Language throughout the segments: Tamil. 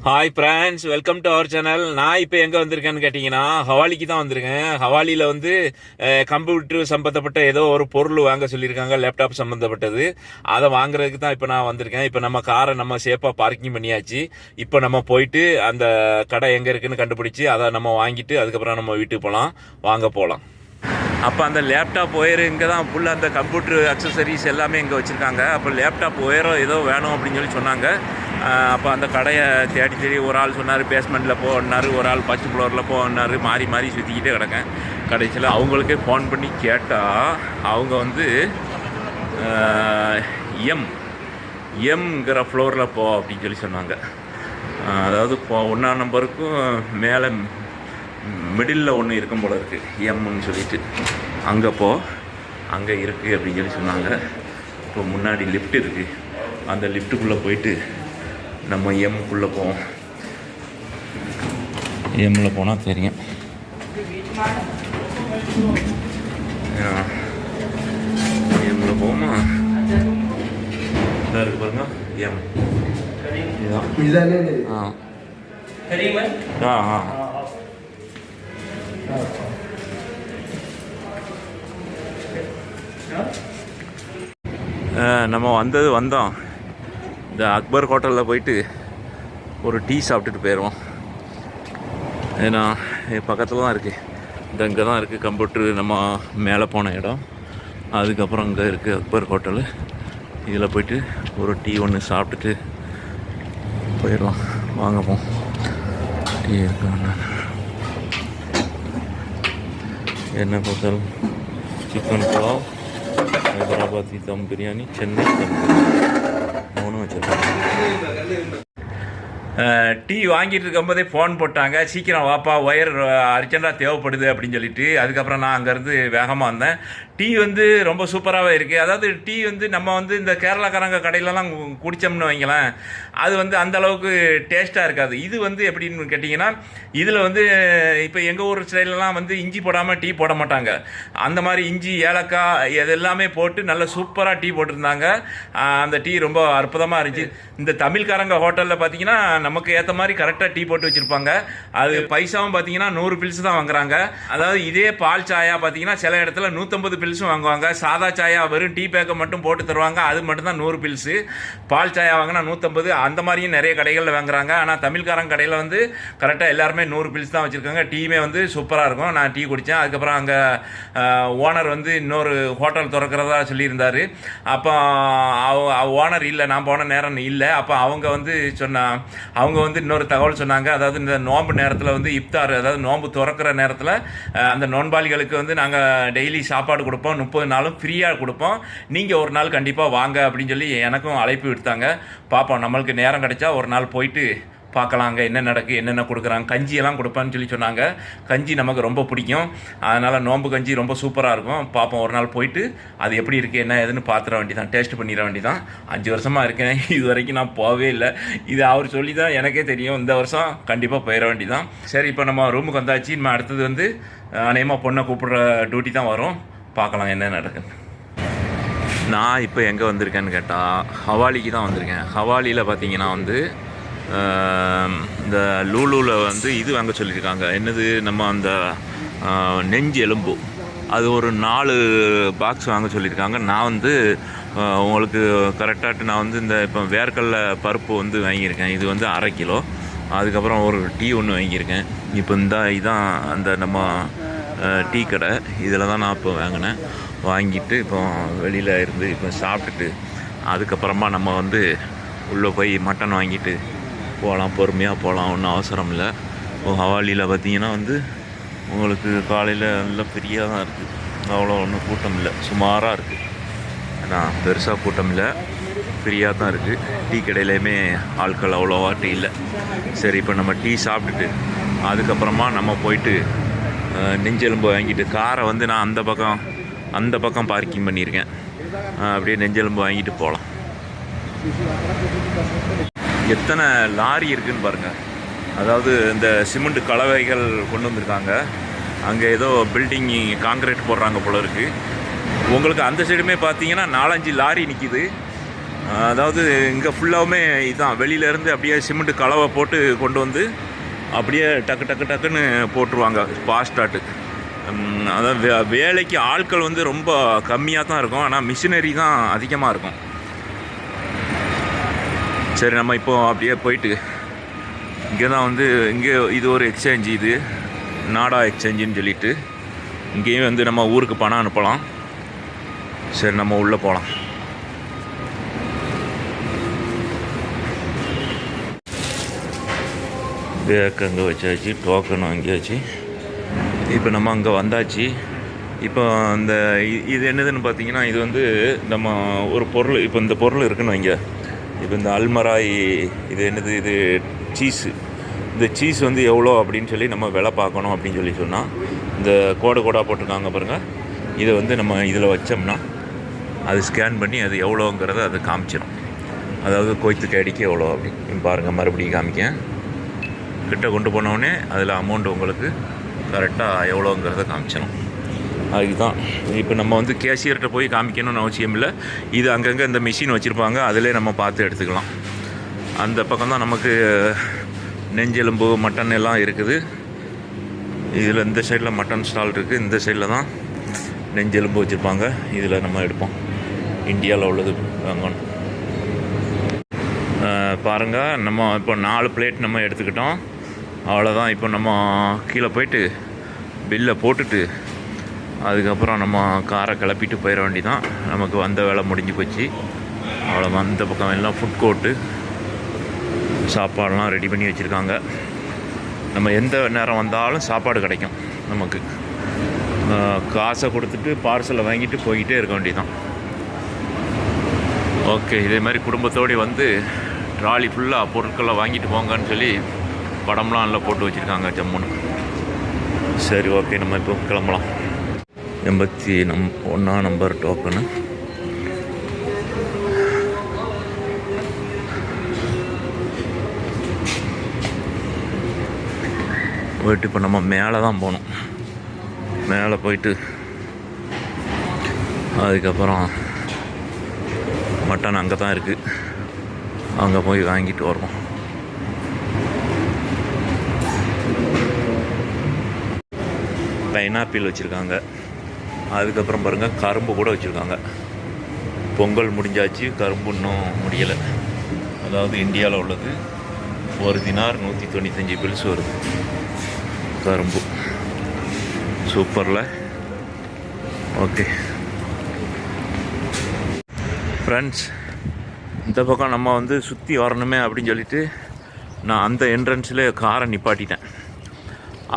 Hi friends, welcome to our channel. நான் இப்போ எங்கே வந்திருக்கேன்னு கேட்டிங்கன்னா ஹவாலிக்கு தான் வந்திருக்கேன். ஹவாலியில் வந்து கம்ப்யூட்டர் சம்மந்தப்பட்ட ஏதோ ஒரு பொருள் வாங்க சொல்லியிருக்காங்க, லேப்டாப் சம்மந்தப்பட்டது. அதை வாங்குறதுக்கு தான் இப்போ நான் வந்திருக்கேன். இப்போ நம்ம காரை நம்ம சேஃபாக பார்க்கிங் பண்ணியாச்சு. இப்போ நம்ம போயிட்டு அந்த கடை எங்கே இருக்குன்னு கண்டுபிடிச்சி அதை நம்ம வாங்கிட்டு அதுக்கப்புறம் நம்ம வீட்டுக்கு போகலாம். வாங்க போகலாம். அப்போ அந்த லேப்டாப் ஒயர் இங்கே தான் ஃபுல்லாக அந்த கம்ப்யூட்டர் அக்சசரிஸ் எல்லாமே இங்கே வச்சுருக்காங்க. அப்போ லேப்டாப் ஒயரோ ஏதோ வேணும் அப்படின்னு சொல்லி சொன்னாங்க. அப்போ அந்த கடையை தேடி ஒரு ஆள் சொன்னார் பேஸ்மெண்ட்டில் போனார், ஒரு ஆள் ஃபஸ்ட் ஃப்ளோரில் போனார். மாறி மாறி சுற்றிக்கிட்டே கிடக்கேன். கடைசியில் அவங்களுக்கே ஃபோன் பண்ணி கேட்டால் அவங்க வந்து எம்ங்கிற ஃப்ளோரில் போ அப்படின்னு சொல்லி சொன்னாங்க. அதாவது 1ஆம் நம்பருக்கும் மேலே மிடில் ஒன்று இருக்கும் போல இருக்குது, எம்முன்னு சொல்லிட்டு. அங்கே இருக்குது அப்படின்னு சொல்லி சொன்னாங்க. இப்போ முன்னாடி லிஃப்ட் இருக்குது, அந்த லிஃப்ட்டுக்குள்ளே போயிட்டு நம்ம எம்முக்குள்ளே போவோம். எம்மில் போனால் தெரியும். எம்மில் போமா இதாக இருக்கு பாருங்க, எம் இதுதான். நம்ம வந்தோம். இந்த அக்பர் ஹோட்டலில் போயிட்டு ஒரு டீ சாப்பிட்டுட்டு போயிடுவோம். ஏன்னா பக்கத்தில் தான் இருக்குது, இங்கே தான் இருக்குது கம்ப்யூட்ரு. நம்ம மேலே போன இடம், அதுக்கப்புறம் இங்கே இருக்குது அக்பர் ஹோட்டலு. இதில் போயிட்டு ஒரு டீ ஒன்று சாப்பிட்டுட்டு போயிடலாம். வாங்க போம். டீ இருக்காண்ணா என்ன ஹோட்டல்? சிக்கன் புலாவ், ஹைதராபாத்தி தம் பிரியாணி, சென்னை தம் மூணும் வச்சுருக்காங்க. டீ வாங்கிட்டு இருக்கும்போதே ஃபோன் போட்டாங்க, சீக்கிரம் வாப்பா, ஒயர் அர்ஜென்ட்டாக தேவைப்படுது அப்படின்னு சொல்லிட்டு. அதுக்கப்புறம் நான் அங்கேருந்து வேகமாக வந்தேன். டீ வந்து ரொம்ப சூப்பராகவே இருக்குது. அதாவது டீ வந்து நம்ம வந்து இந்த கேரளாக்காரங்க கடையிலலாம் குடித்தோம்னு வைங்களேன், அது வந்து அந்தளவுக்கு டேஸ்ட்டாக இருக்காது. இது வந்து எப்படின்னு கேட்டிங்கன்னா, இதில் வந்து இப்போ எங்கள் ஊர் ஸ்டைலெலாம் வந்து இஞ்சி போடாமல் டீ போட மாட்டாங்க. அந்த மாதிரி இஞ்சி, ஏலக்காய் இது எல்லாமே போட்டு நல்ல சூப்பராக டீ போட்டிருந்தாங்க. அந்த டீ ரொம்ப அற்புதமாக இருந்துச்சு. இந்த தமிழ்காரங்க ஹோட்டலில் பார்த்தீங்கன்னா நமக்கு ஏற்ற மாதிரி கரெக்டாக டீ போட்டு வச்சுருப்பாங்க. அது பைசாவும் பார்த்தீங்கன்னா 100 பில்ஸ் தான் வாங்குறாங்க. அதாவது இதே பால் சாயா பார்த்தீங்கன்னா சில இடத்துல 150 பில்ஸும் வாங்குவாங்க. சாதா சாயா வெறும் டீ பேக்கை மட்டும் போட்டு தருவாங்க, அது மட்டும்தான் 100 பில்ஸு. பால் சாயா வாங்கினா 150. அந்த மாதிரியும் நிறைய கடைகளில் வாங்குறாங்க. ஆனால் தமிழ்காரங்க கடையில் வந்து கரெக்டாக எல்லாருமே 100 பில்ஸ் தான் வச்சுருக்காங்க. டீயுமே வந்து சூப்பராக இருக்கும். நான் டீ குடித்தேன். அதுக்கப்புறம் அங்கே ஓனர் வந்து இன்னொரு ஹோட்டல் திறக்கிறதா சொல்லியிருந்தார். அப்போ ஓனர் இல்லை, நான் போன நேரம் இல்லை. அப்போ அவங்க வந்து இன்னொரு தகவல் சொன்னாங்க. அதாவது இந்த நோன்பு நேரத்தில் வந்து இஃப்தார், அதாவது நோன்பு திறக்கிற நேரத்தில் அந்த நோன்பாளிகளுக்கு வந்து நாங்கள் டெய்லி சாப்பாடு கொடுப்போம், 30 நாளும் ஃப்ரீயாக கொடுப்போம், நீங்கள் ஒரு நாள் கண்டிப்பாக வாங்க அப்படின்னு சொல்லி எனக்கும் அழைப்பு விடுத்தாங்க. பார்ப்போம், நம்மளுக்கு நேரம் கிடைச்சா ஒரு நாள் போயிட்டு பார்க்கலாங்க என்ன நடக்கு, என்னென்ன கொடுக்குறாங்க. கஞ்சியெல்லாம் கொடுப்பேன்னு சொல்லி சொன்னாங்க. கஞ்சி நமக்கு ரொம்ப பிடிக்கும், அதனால் நோன்பு கஞ்சி ரொம்ப சூப்பராக இருக்கும். பார்ப்போம், ஒரு நாள் போயிட்டு அது எப்படி இருக்குது என்ன ஏதுன்னு பார்த்துட வேண்டியதான், டேஸ்ட் பண்ணிட வேண்டியதான். 5 வருஷமாக இருக்கேன், இது வரைக்கும் நான் போகவே இல்லை. இது அவர் சொல்லி தான் எனக்கே தெரியும். இந்த வருஷம் கண்டிப்பாக போயிட வேண்டியதான். சரி, இப்போ நம்ம ரூமுக்கு வந்தாச்சு. நம்ம அடுத்தது வந்து அநேகமாக பொண்ணை கூப்பிட்ற டியூட்டி தான் வரும். பார்க்கலாம் என்ன நடக்குது. நான் இப்போ எங்கே வந்திருக்கேன்னு கேட்டால் ஹவாலிக்கு தான் வந்திருக்கேன். ஹவாலியில் பார்த்தீங்கன்னா வந்து இந்த லூலூவில் வந்து இது வாங்க சொல்லியிருக்காங்க. என்னது, நம்ம அந்த நெஞ்சு எலும்பு, அது ஒரு 4 பாக்ஸ் வாங்க சொல்லியிருக்காங்க. நான் வந்து உங்களுக்கு கரெக்டாக நான் வந்து இந்த இப்போ வேர்க்கடலை பருப்பு வந்து வாங்கியிருக்கேன். இது வந்து 1/2 கிலோ. அதுக்கப்புறம் ஒரு டீ ஒன்று வாங்கியிருக்கேன். இப்போ இதான் அந்த நம்ம டீ கடை, இதில் தான் நான் இப்போ வாங்கினேன். வாங்கிட்டு இப்போ வெளியில் இருந்து இப்போ சாப்பிட்டுட்டு அதுக்கப்புறமா நம்ம வந்து உள்ளே போய் மட்டன் வாங்கிட்டு போகலாம். பொறுமையாக போகலாம், ஒன்றும் அவசரம் இல்லை. ஹவாலியில் பார்த்தீங்கன்னா வந்து உங்களுக்கு காலையில் நல்லா ஃப்ரீயாக தான் இருக்குது. அவ்வளோ ஒன்றும் கூட்டம் இல்லை, சுமாராக இருக்குது. ஆனால் பெருசாக கூட்டம் இல்லை, ஃப்ரீயாக தான் இருக்குது. டீ கடையிலையுமே ஆட்கள் அவ்வளோவா டீ இல்லை. சரி, இப்போ நம்ம டீ சாப்பிட்டுட்டு அதுக்கப்புறமா நம்ம போயிட்டு நெஞ்செலும்பு வாங்கிட்டு, காரை வந்து நான் அந்த பக்கம் பார்க்கிங் பண்ணியிருக்கேன். அப்படியே நெஞ்செலும்பு வாங்கிட்டு போகலாம். எத்தனை லாரி இருக்குதுன்னு பாருங்கள். அதாவது இந்த சிமெண்ட் கலவைகள் கொண்டு வந்திருக்காங்க. அங்கே ஏதோ பில்டிங் காங்கிரீட் போடுறாங்க போல இருக்குது. உங்களுக்கு அந்த சைடுமே பார்த்தீங்கன்னா 4-5 லாரி நிற்கிது. அதாவது இங்கே ஃபுல்லாகவுமே இதுதான், வெளியிலேருந்து அப்படியே சிமெண்ட்டு கலவை போட்டு கொண்டு வந்து அப்படியே டக்கு டக்கு டக்குன்னு போட்டுருவாங்க ஃபாஸ்டாட்டு. அதாவது வேலைக்கு ஆட்கள் வந்து ரொம்ப கம்மியாக தான் இருக்கும், ஆனால் மிஷினரி தான் அதிகமாக இருக்கும். சரி, நம்ம இப்போது அப்படியே போயிட்டு இங்கே தான் வந்து இங்கே இது ஒரு எக்ஸ்சேஞ்சு, இது நாடா எக்ஸ்சேஞ்சுன்னு சொல்லிட்டு இங்கேயும் வந்து நம்ம ஊருக்கு பணம் அனுப்பலாம். சரி, நம்ம உள்ளே போகலாம். பேக் அங்கே வச்சாச்சு, டோக்கன் வாங்கியாச்சு. இப்போ நம்ம அங்கே வந்தாச்சு. இப்போ அந்த இது என்னதுன்னு பார்த்தீங்கன்னா, இது வந்து நம்ம ஒரு பொருள், இப்போ இந்த பொருள் இருக்குன்னு வைங்க. இப்போ இந்த அல்மராய் இது என்னது, இது சீஸு. இந்த சீஸ் வந்து எவ்வளோ அப்படின்னு சொல்லி நம்ம விலை பார்க்கணும் அப்படின்னு சொல்லி சொன்னால், இந்த கோடாக போட்டிருக்காங்க பாருங்கள். இதை வந்து நம்ம இதில் வச்சோம்னா அது ஸ்கேன் பண்ணி அது எவ்வளோங்கிறத அது காமிச்சிடும். அதாவது கொய்த்து கேடிக்கு எவ்வளோ அப்படின்னு பாருங்கள். மறுபடியும் காமிக்கேன். கிட்ட கொண்டு போனோடனே அதில் அமௌண்ட் உங்களுக்கு கரெக்டாக எவ்வளோங்கிறத காமிச்சிடும். அதுதான் இப்போ நம்ம வந்து கேஷியர்கிட்ட போய் காமிக்கணும்னு அவசியம் இல்லை. இது அங்கங்கே இந்த மிஷின் வச்சுருப்பாங்க, அதிலே நம்ம பார்த்து எடுத்துக்கலாம். அந்த பக்கம் தான் நமக்கு நெஞ்செலும்பு மட்டன் எல்லாம் இருக்குது. இதில் இந்த சைடில் மட்டன் ஸ்டால் இருக்குது, இந்த சைடில் தான் நெஞ்செலும்பு வச்சுருப்பாங்க. இதில் நம்ம எடுப்போம். இந்தியாவில் உள்ளது வாங்கணும். பாருங்கள், நம்ம இப்போ 4 பிளேட் நம்ம எடுத்துக்கிட்டோம். அவ்வளோதான். இப்போ நம்ம கீழே போயிட்டு பில்லை போட்டுட்டு அதுக்கப்புறம் நம்ம காரை கிளப்பிட்டு போயிட வேண்டி தான். நமக்கு வந்த வேலை முடிஞ்சு போச்சு. அவ்வளோதான். இந்த பக்கம் எல்லாம் ஃபுட் கோர்ட்டு, சாப்பாடெலாம் ரெடி பண்ணி வச்சுருக்காங்க. நம்ம எந்த நேரம் வந்தாலும் சாப்பாடு கிடைக்கும் நமக்கு. காசை கொடுத்துட்டு பார்சலை வாங்கிட்டு போய்கிட்டே இருக்க வேண்டியதான். ஓகே, இதே மாதிரி குடும்பத்தோடு வந்து ட்ராலி ஃபுல்லாக பொருட்களை வாங்கிட்டு போங்கன்னு சொல்லி படம்லாம் நல்லா போட்டு வச்சுருக்காங்க ஜம்முன்னு. சரி, ஓகே, நம்ம இப்போ கிளம்பலாம். 81 நம்பர் டோக்கனு. போயிட்டு இப்போ நம்ம மேலே தான் போகணும். மேலே போயிட்டு அதுக்கப்புறம் மட்டன் அங்கே தான் இருக்குது, அங்கே போய் வாங்கிட்டு வருவோம். பைனாப்பிள் வச்சுருக்காங்க. அதுக்கப்புறம் பாருங்கள், கரும்பு கூட வச்சுருக்காங்க. பொங்கல் முடிஞ்சாச்சு, கரும்பு இன்னும் முடியலை. அதாவது இந்தியாவில் உள்ளது 1 தினார் 195 பில்ஸ் வருது கரும்பு. சூப்பரில். ஓகே ஃப்ரெண்ட்ஸ், இந்த பக்கம் நம்ம வந்து சுற்றி வரணுமே அப்படின்னு சொல்லிட்டு நான் அந்த என்ட்ரன்ஸில் காரை நிப்பாட்டிட்டேன்.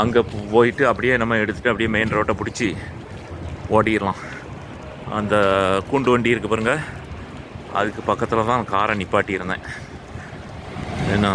அங்கே போயிட்டு அப்படியே நம்ம எடுத்துகிட்டு அப்படியே மெயின் ரோட்டை பிடிச்சி ஓடிடலாம். அந்த கூண்டு வண்டி இருக்குது பாருங்கள், அதுக்கு பக்கத்தில் தான் காரை நிப்பாட்டியிருந்தேன். ஏன்னா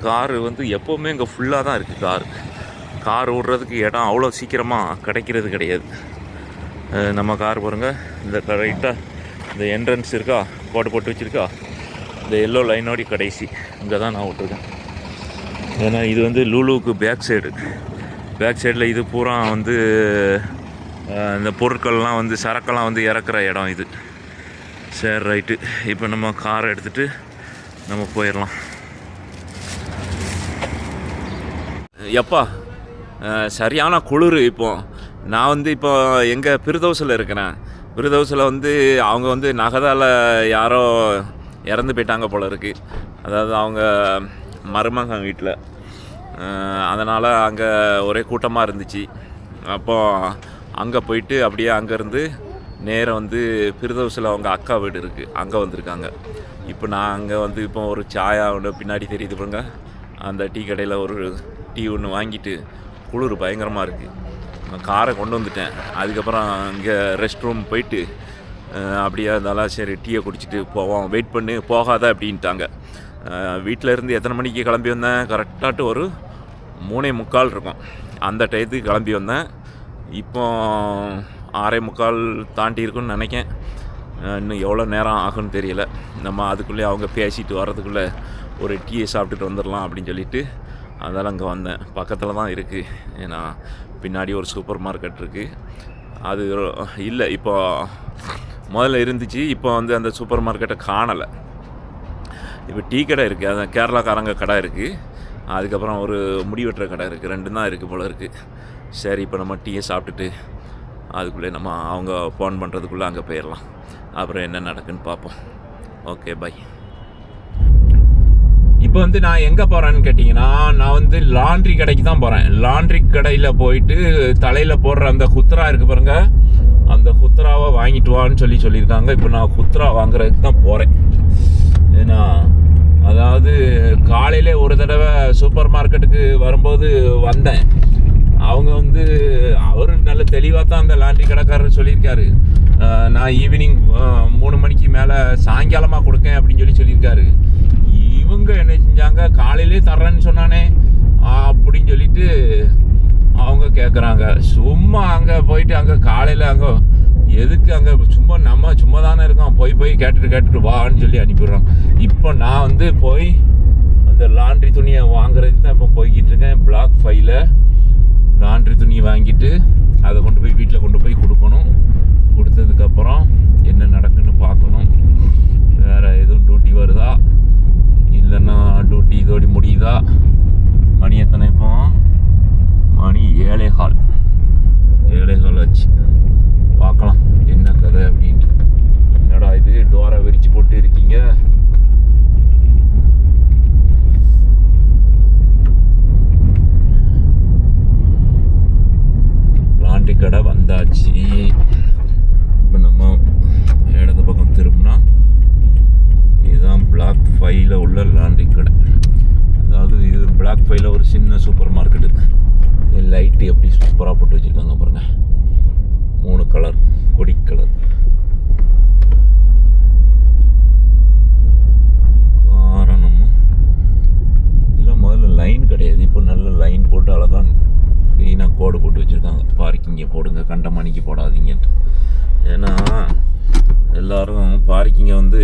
காரு வந்து எப்போவுமே இங்கே ஃபுல்லாக தான் இருக்குது. கார் விடுறதுக்கு இடம் அவ்வளோ சீக்கிரமாக கிடைக்கிறது கிடையாது. நம்ம கார் பாருங்கள், இந்த கரெக்டாக இந்த என்ட்ரன்ஸ் இருக்கா, போட்டு வச்சுருக்கா, இந்த எல்லோ லைனோடி கடைசி இங்கே தான் நான் விட்ருக்கேன். ஏன்னா இது வந்து லூலுவுக்கு பேக் சைடில் இது பூரா வந்து இந்த பொருட்கள்லாம் வந்து சரக்கெல்லாம் வந்து இறக்குற இடம் இது. சரி, ரைட்டு. இப்போ நம்ம காரை எடுத்துகிட்டு நம்ம போயிடலாம். எப்பா சரியான குளிர். இப்போது நான் வந்து இப்போ எங்கள் பிரதோஷில் இருக்கிறேன். பிரதோஷில் வந்து அவங்க வந்து நகதால் யாரோ இறந்து போயிட்டாங்க போல இருக்குது. அதாவது அவங்க மருமகன் வீட்டில். அதனால் அங்கே ஒரே கூட்டமாக இருந்துச்சு. அப்போது அங்கே போயிட்டு அப்படியே அங்கேருந்து நேராக வந்து பிரதோஷில் அவங்க அக்கா வீடு இருக்குது, அங்கே வந்திருக்காங்க. இப்போ நான் அங்கே வந்து இப்போ ஒரு சாயா ஒன்று பின்னாடி தெரியுது பாருங்க, அந்த டீ கடையில் ஒரு டீ ஒன்று வாங்கிட்டு, குளிர் பயங்கரமாக இருக்குது. நான் காரை கொண்டு வந்துட்டேன். அதுக்கப்புறம் இங்கே ரெஸ்ட் ரூம் போயிட்டு அப்படியே இருந்தாலும் சரி டீயை குடிச்சிட்டு போவோம், வெயிட் பண்ணி போகாத அப்படின்ட்டாங்க. வீட்டில் இருந்து எத்தனை மணிக்கு கிளம்பி வந்தேன், கரெக்டாகிட்டு ஒரு 3:45 இருக்கும். அந்த டயத்துக்கு கிளம்பி வந்தேன். இப்போ 6:45 தாண்டி இருக்குன்னு நினைக்கேன். இன்னும் எவ்வளோ நேரம் ஆகும்னு தெரியல. நம்ம அதுக்குள்ளே அவங்க பேசிட்டு வர்றதுக்குள்ளே ஒரு டீயை சாப்பிட்டுட்டு வந்துடலாம் அப்படின்னு சொல்லிட்டு அதனால் அங்கே வந்தேன். பக்கத்தில் தான் இருக்குது. ஏன்னா பின்னாடி ஒரு சூப்பர் மார்க்கெட் இருக்குது. அது இல்லை, இப்போ முதல்ல இருந்துச்சு, இப்போ வந்து அந்த சூப்பர் மார்க்கெட்டை காணலை. இப்போ டீ கடை இருக்குது, அது கேரளாக்காரங்க கடை இருக்குது, அதுக்கப்புறம் ஒரு முடி வெட்டுற கடை இருக்குது, 2 தான் இருக்குது போல் இருக்குது. சரி, இப்போ நம்ம டீயை சாப்பிட்டுட்டு அதுக்குள்ளே நம்ம அவங்க ஃபோன் பண்ணுறதுக்குள்ளே அங்கே போயிடலாம். அப்புறம் என்ன நடக்குன்னு பார்ப்போம். Okay, bye. இப்போ வந்து நான் எங்கே போகிறேன்னு கேட்டிங்கன்னா, நான் வந்து லாண்ட்ரி கடைக்கு தான் போகிறேன். லாண்ட்ரி கடையில் போயிட்டு தலையில் போடுற அந்த குத்ரா இருக்குது பாருங்க, அந்த குத்ராவை வாங்கிட்டு வான்னு சொல்லியிருக்காங்க. இப்போ நான் குத்ரா வாங்குறதுக்கு தான் போகிறேன். ஏன்னா அதாவது காலையிலே ஒரு தடவை சூப்பர் மார்க்கெட்டுக்கு வரும்போது வந்தேன். அவங்க வந்து அவர் நல்ல தெளிவாக தான் அந்த லாண்ட்ரி கடைக்காரர் சொல்லியிருக்காரு, நான் ஈவினிங் 3 மணிக்கு மேலே சாயங்காலமாக கொடுக்கேன் அப்படின்னு சொல்லியிருக்காரு. இவங்க என்ன செஞ்சாங்க, காலையிலே தர்றேன்னு சொன்னானே அப்படின்னு சொல்லிட்டு அவங்க கேட்குறாங்க. சும்மா அங்கே போயிட்டு அங்கே காலையில் அங்கே எதுக்கு அங்கே சும்மா தானே இருக்கோம், போய் கேட்டுட்டு வான்னு சொல்லி அனுப்பிடுறோம். இப்போ நான் வந்து போய் அந்த லாண்ட்ரி துணியை வாங்குறதுக்கு தான் இப்போ போய்கிட்டு இருக்கேன். பிளாக் 5ல் லாண்ட்ரி துணி வாங்கிட்டு அதை கொண்டு போய் வீட்டில் கொண்டு போய் கொடுக்கணும். கொடுத்ததுக்கப்புறம் என்ன நடக்குன்னு பார்க்கணும். வேறு எதுவும் டியூட்டி வருதா இல்லைன்னா டியூட்டி இதோடி முடியுதா. மணி எத்தனை இப்போ? மணி 7:15 ஆச்சு. பார்க்கலாம் என்ன கதை அப்படின்ட்டு. என்னடா இது, டோரை விரிச்சு போட்டு இருக்கீங்க? லாண்ட்ரி கடை வந்தாச்சு. இப்போ நம்ம இடது பக்கம் திரும்பினா இதுதான் பிளாக் 5ல் உள்ள லாண்ட்ரி கடை. அதாவது இது பிளாக் 5ல் ஒரு சின்ன சூப்பர் மார்க்கெட்டு. லைட்டு எப்படி சூப்பராக போட்டு வச்சுருக்காங்க பாருங்கள், 3 கலர், கொடி கலர். காரணமும் இல்லை, முதல்ல லைன் கிடையாது, இப்போ நல்ல லைன் போட்டு அழகாக க்ளீனாக கோடு போட்டு வச்சுருக்காங்க. பார்க்கிங்கை போடுங்க, கண்டமணிக்கு போடாதீங்கன்ட்டு. ஏன்னா எல்லோரும் பார்க்கிங்கை வந்து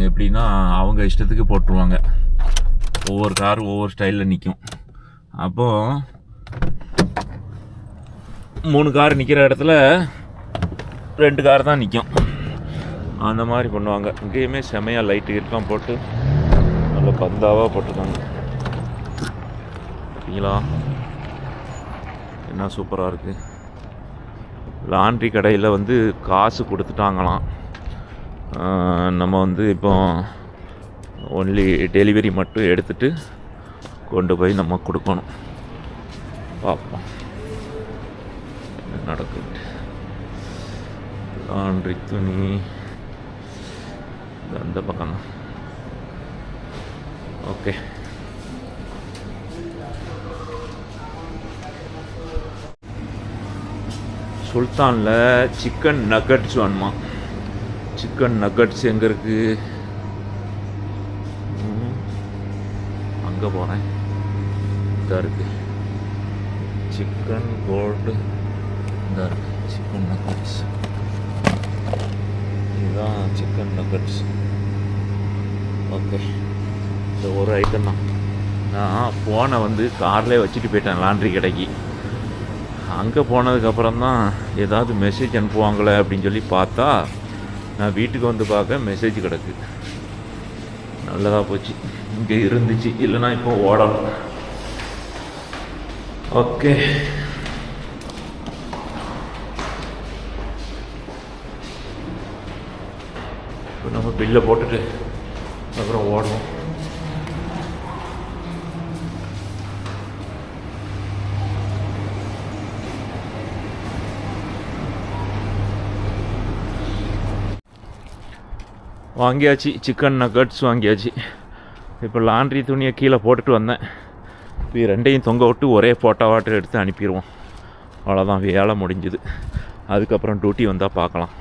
எப்படின்னா அவங்க இஷ்டத்துக்கு போட்டுருவாங்க. ஒவ்வொரு காரும் ஒவ்வொரு ஸ்டைலில் நிற்கும். அப்போது 3 கார் நிற்கிற இடத்துல 2 கார் தான் நிற்கும். அந்த மாதிரி பண்ணுவாங்க. இங்கேயுமே செமையாக லைட்டு இருக்கான் போட்டு நல்ல பந்தாவாக போட்டிருக்காங்க. சரிங்களா, என்ன சூப்பராக இருக்குது. லாண்ட்ரி கடையில் வந்து காசு கொடுத்துட்டாங்களாம். நம்ம வந்து இப்போ ஒன்லி டெலிவரி மட்டும் எடுத்துகிட்டு கொண்டு போய் நம்ம கொடுக்கணும். பார்ப்போம் நடக்குது. லாண்ட்ரி துணி அந்த பக்கம் தான். ஓகே, சுல்தானில் சிக்கன் நக்கட்ஸ் வேணுமா? சிக்கன் நக்கட்ஸ் எங்கே இருக்குது? அங்கே போகிறேன். இதாக இருக்குது சிக்கன் கோல்டு. இதாக இருக்குது சிக்கன் நக்கட்ஸ். இதுதான் சிக்கன் நக்கட்ஸ். ஓகே, இந்த ஒரு ஐட்டம் தான். நான் ஃபோனை வந்து கார்லேயே வச்சுட்டு போயிட்டேன் லாண்ட்ரி கடைக்கு. அங்கே போனதுக்கப்புறம் தான் ஏதாவது மெசேஜ் அனுப்புவாங்களே அப்படின்னு சொல்லி பார்த்தா, நான் வீட்டுக்கு வந்து பார்க்க மெசேஜ் கிடக்கு. நல்லதாக போச்சு இங்கே இருந்துச்சு, இல்லைனா இப்போ ஓடலாம். ஓகே, இப்போ நம்ம பில்லை போட்டுட்டு அப்புறம் ஓடுவோம். வாங்கியாச்சு, சிக்கன் நக்கட்ஸ் வாங்கியாச்சு. இப்போ லாண்ட்ரி துணியை கீழே போட்டுட்டு வந்தேன். இப்போ 2ஐயும் தொங்க விட்டு ஒரே ஃபோட்டோவாட்டர் எடுத்து அனுப்பிடுவோம். அவ்வளோதான், வேலை முடிஞ்சுது. அதுக்கப்புறம் டியூட்டி வந்தால் பார்க்கலாம்.